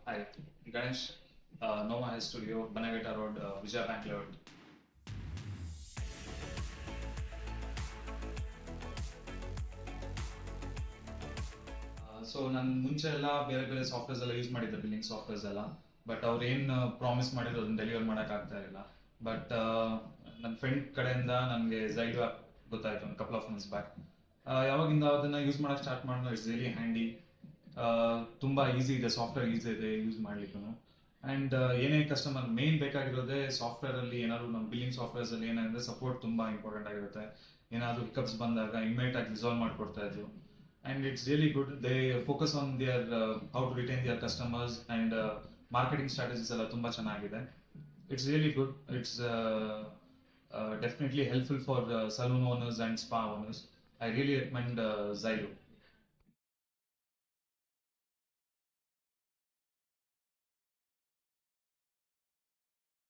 Hi, Ganesh, Nova Hair Studio, Banagata Road, Vijay Bank Layout. So ನಾನು ಮುಂಚೆ ಎಲ್ಲ ಬೇರೆ ಬೇರೆ ಸಾಫ್ಟ್ವೇರ್ಸ್ ಎಲ್ಲ ಯೂಸ್ ಮಾಡಿದ್ದೆ, ಬಿಲ್ಲಿಂಗ್ ಸಾಫ್ಟ್ವೇರ್ಸ್ ಎಲ್ಲ. ಬಟ್ ಅವ್ರು ಏನು ಪ್ರಾಮಿಸ್ ಮಾಡಿದ್ರು ಅದನ್ನ ಡೆಲಿವರ್ ಮಾಡಕ್ ಆಗ್ತಾ ಇರಲಿಲ್ಲ. ಬಟ್ ನನ್ನ ಫ್ರೆಂಡ್ ಕಡೆಯಿಂದ ನನಗೆ ಝೈಡೋ ಆ್ಯಪ್ ಗೊತ್ತಾಯ್ತು ಒಂದು ಕಪಲ್ ಆಫ್ ಮಂತ್ಸ್ ಬ್ಯಾಕ್. ಯಾವಾಗಿಂದ ಅದನ್ನ ಯೂಸ್ ಮಾಡಕ್ ಸ್ಟಾರ್ಟ್ ಮಾಡಿದ್ರು, ಇಟ್ಸ್ ರಿಯಲಿ ಹ್ಯಾಂಡಿ. ತುಂಬಾ ಈಸಿ ಇದೆ, ಸಾಫ್ಟ್ವೇರ್ ಈಸಿ ಇದೆ ಯೂಸ್ ಮಾಡ್ಲಿಕ್ಕೂ. ಅಂಡ್ ಏನೇ ಕಸ್ಟಮರ್ ಮೇನ್ ಬೇಕಾಗಿರೋದೇ ಸಾಫ್ಟ್ವೇರ್ ಅಲ್ಲಿ ಏನಾದ್ರು ನಮ್ಮ ಬಿಲ್ಲಿಂಗ್ ಸಾಫ್ಟ್ವೇರ್ಸ್ ಅಲ್ಲಿ ಏನಂದ್ರೆ ಸಪೋರ್ಟ್ ತುಂಬಾ ಇಂಪಾರ್ಟೆಂಟ್ ಆಗಿರುತ್ತೆ. ಏನಾದ್ರು ಹಿಕಪ್ಸ್ ಬಂದಾಗ ಇಮಿಡಿಯೇಟ್ ಆಗಿ ರಿಸಾಲ್ವ್ ಮಾಡ್ಕೊಡ್ತಾ ಇದ್ರು. And it's really good. They focus on their how to retain their customers and marketing strategies ಎಲ್ಲ ತುಂಬಾ ಚೆನ್ನಾಗಿದೆ. It's really good. It's definitely helpful for salon owners and spa owners. I really recommend Zylo.